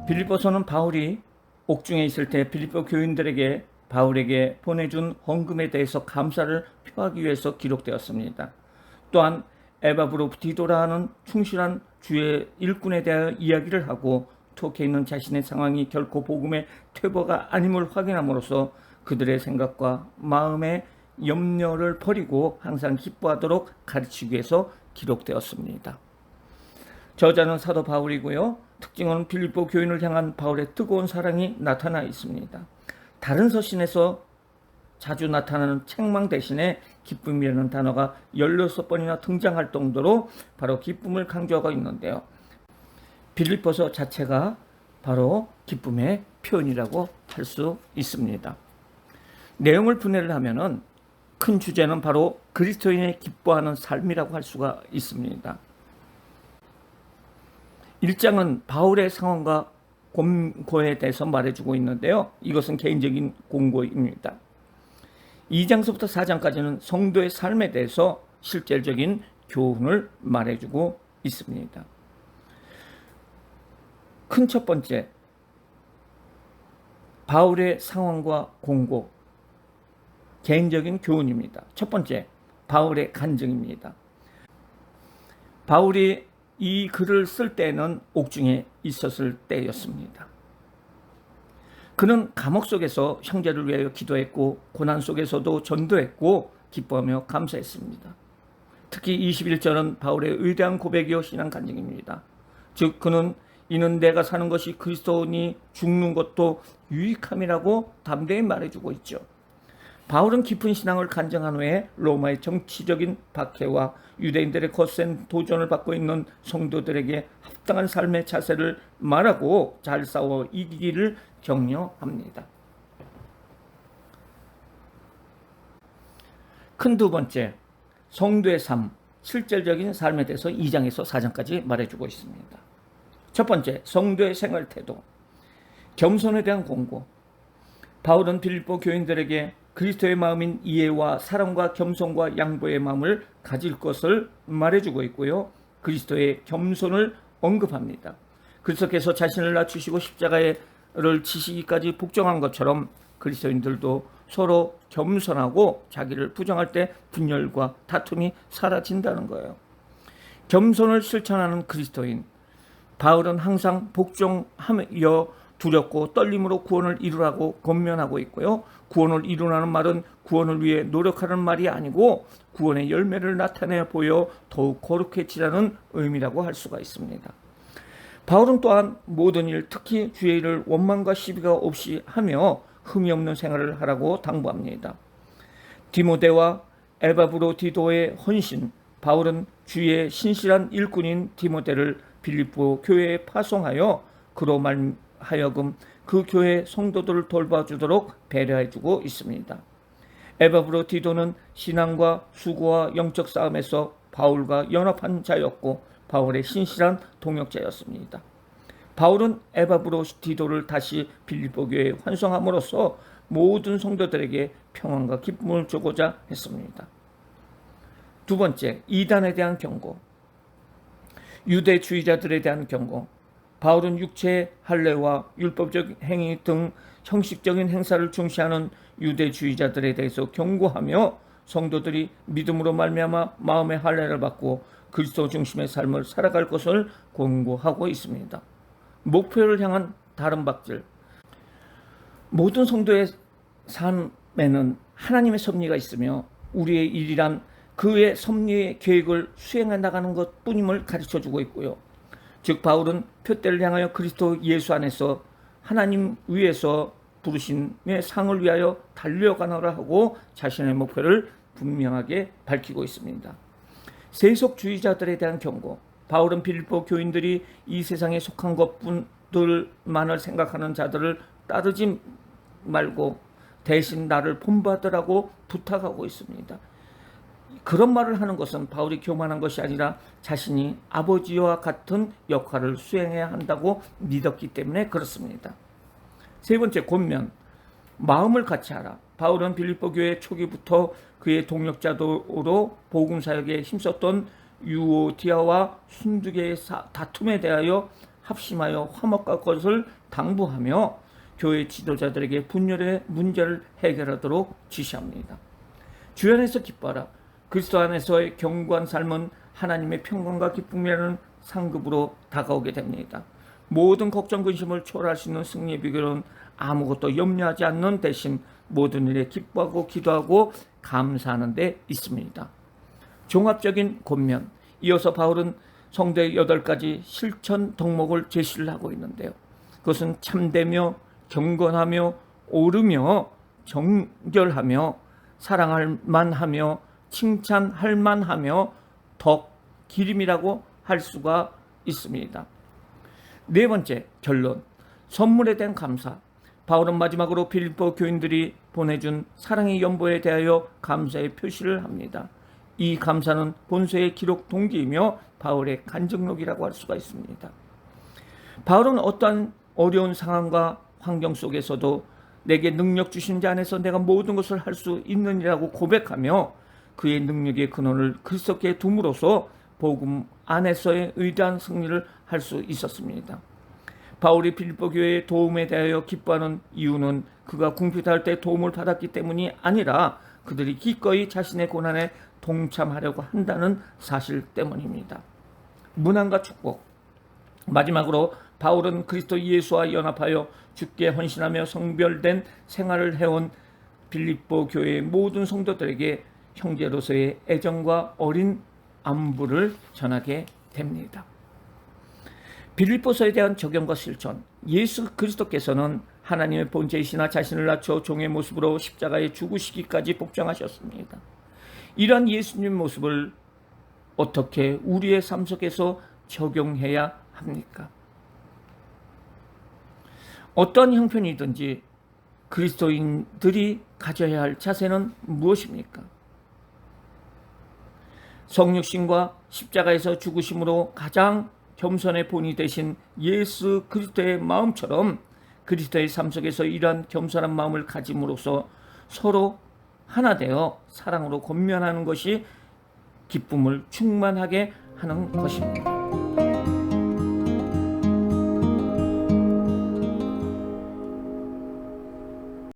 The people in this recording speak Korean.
빌립보서는 바울이 옥중에 있을 때 빌립보 교인들에게 바울에게 보내준 헌금에 대해서 감사를 표하기 위해서 기록되었습니다. 또한 에바브로디도라 하는 충실한 주의 일꾼에 대하여 이야기를 하고 톡에 있는 자신의 상황이 결코 복음의 퇴보가 아님을 확인함으로써 그들의 생각과 마음의 염려를 버리고 항상 기뻐하도록 가르치기 위해서 기록되었습니다. 저자는 사도 바울이고요. 특징은 빌립보 교인을 향한 바울의 뜨거운 사랑이 나타나 있습니다. 다른 서신에서 자주 나타나는 책망 대신에 기쁨이라는 단어가 16번이나 등장할 정도로 바로 기쁨을 강조하고 있는데요. 빌립보서 자체가 바로 기쁨의 표현이라고 할 수 있습니다. 내용을 분해를 하면은 큰 주제는 바로 그리스도인의 기뻐하는 삶이라고 할 수가 있습니다. 1장은 바울의 상황과 공고에 대해서 말해주고 있는데요. 이것은 개인적인 공고입니다. 2장서부터 4장까지는 성도의 삶에 대해서 실질적인 교훈을 말해주고 있습니다. 큰 첫 번째, 바울의 상황과 공고, 개인적인 교훈입니다. 첫 번째, 바울의 간증입니다. 바울이 이 글을 쓸 때는 옥중에 있었을 때였습니다. 그는 감옥 속에서 형제를 위하여 기도했고 고난 속에서도 전도했고 기뻐하며 감사했습니다. 특히 21절은 바울의 위대한 고백이요 신앙 간증입니다. 즉 그는 이는 내가 사는 것이 그리스도니 죽는 것도 유익함이라고 담대히 말해주고 있죠. 바울은 깊은 신앙을 간증한 후에 로마의 정치적인 박해와 유대인들의 거센 도전을 받고 있는 성도들에게 합당한 삶의 자세를 말하고 잘 싸워 이기기를 격려합니다. 큰 두 번째, 성도의 삶, 실질적인 삶에 대해서 2장에서 4장까지 말해주고 있습니다. 첫 번째, 성도의 생활 태도, 겸손에 대한 공고. 바울은 빌립보 교인들에게 그리스도의 마음인 이해와 사랑과 겸손과 양보의 마음을 가질 것을 말해주고 있고요. 그리스도의 겸손을 언급합니다. 그리스도께서 자신을 낮추시고 십자가를 지시기까지 복종한 것처럼 그리스도인들도 서로 겸손하고 자기를 부정할 때 분열과 다툼이 사라진다는 거예요. 겸손을 실천하는 그리스도인, 바울은 항상 복종하며 두렵고 떨림으로 구원을 이루라고 권면하고 있고요. 구원을 이루라는 말은 구원을 위해 노력하는 말이 아니고 구원의 열매를 나타내 보여 더욱 거룩해지라는 의미라고 할 수가 있습니다. 바울은 또한 모든 일, 특히 주의 일을 원망과 시비가 없이 하며 흠이 없는 생활을 하라고 당부합니다. 디모데와 에바브로디도의 헌신, 바울은 주의 신실한 일꾼인 디모데를 빌립보 교회에 파송하여 그로 하여금 그 교회 성도들을 돌봐주도록 배려해주고 있습니다. 에바브로디도는 신앙과 수고와 영적 싸움에서 바울과 연합한 자였고 바울의 신실한 동역자였습니다. 바울은 에바브로디도를 다시 빌립보 교회에 환송함으로써 모든 성도들에게 평안과 기쁨을 주고자 했습니다. 두 번째, 이단에 대한 경고, 유대주의자들에 대한 경고. 바울은 육체의 할례와 율법적 행위 등 형식적인 행사를 중시하는 유대주의자들에 대해서 경고하며 성도들이 믿음으로 말미암아 마음의 할례를 받고 그리스도 중심의 삶을 살아갈 것을 권고하고 있습니다. 목표를 향한 다른 박질. 모든 성도의 삶에는 하나님의 섭리가 있으며 우리의 일이란 그의 섭리의 계획을 수행해 나가는 것뿐임을 가르쳐주고 있고요. 즉 바울은 표대를 향하여 그리스도 예수 안에서 하나님 위에서 부르심의 상을 위하여 달려가노라 하고 자신의 목표를 분명하게 밝히고 있습니다. 세속주의자들에 대한 경고. 바울은 빌립보 교인들이 이 세상에 속한 것뿐들만을 생각하는 자들을 따르지 말고 대신 나를 본받으라고 부탁하고 있습니다. 그런 말을 하는 것은 바울이 교만한 것이 아니라 자신이 아버지와 같은 역할을 수행해야 한다고 믿었기 때문에 그렇습니다. 세 번째, 권면. 마음을 같이 하라. 바울은 빌립보 교회 초기부터 그의 동역자도로 복음 사역에 힘썼던 유오디아와 순두개의 다툼에 대하여 합심하여 화목할 것을 당부하며 교회 지도자들에게 분열의 문제를 해결하도록 지시합니다. 주 안에서 기뻐하라. 그리스도 안에서의 견고한 삶은 하나님의 평강과 기쁨이라는 상급으로 다가오게 됩니다. 모든 걱정 근심을 초월할 수 있는 승리의 비결은 아무것도 염려하지 않는 대신 모든 일에 기뻐하고 기도하고 감사하는 데 있습니다. 종합적인 권면. 이어서 바울은 성도의 8가지 실천 덕목을 제시를 하고 있는데요. 그것은 참되며 경건하며 오르며 정결하며 사랑할 만하며 칭찬할 만하며 덕, 기림이라고 할 수가 있습니다. 네 번째, 결론. 선물에 대한 감사. 바울은 마지막으로 빌립보 교인들이 보내준 사랑의 연보에 대하여 감사의 표시를 합니다. 이 감사는 본서의 기록 동기이며 바울의 간증록이라고 할 수가 있습니다. 바울은 어떠한 어려운 상황과 환경 속에서도 내게 능력 주신 자 안에서 내가 모든 것을 할 수 있느니라고 고백하며 그의 능력의 근원을 그리스도께 둠으로써 복음 안에서의 의대한 승리를 할 수 있었습니다. 바울이 빌립보 교회의 도움에 대하여 기뻐하는 이유는 그가 궁핍할 때 도움을 받았기 때문이 아니라 그들이 기꺼이 자신의 고난에 동참하려고 한다는 사실 때문입니다. 문안과 축복. 마지막으로 바울은 그리스도 예수와 연합하여 주께 헌신하며 성별된 생활을 해온 빌립보 교회의 모든 성도들에게 형제로서의 애정과 어린 안부를 전하게 됩니다. 빌립보서에 대한 적용과 실천. 예수 그리스도께서는 하나님의 본체이시나 자신을 낮춰 종의 모습으로 십자가에 죽으시기까지 복종하셨습니다. 이러한 예수님 모습을 어떻게 우리의 삶 속에서 적용해야 합니까? 어떤 형편이든지 그리스도인들이 가져야 할 자세는 무엇입니까? 성육신과 십자가에서 죽으심으로 가장 겸손의 본이 되신 예수 그리스도의 마음처럼 그리스도의 삶 속에서 이러한 겸손한 마음을 가짐으로써 서로 하나 되어 사랑으로 권면하는 것이 기쁨을 충만하게 하는 것입니다.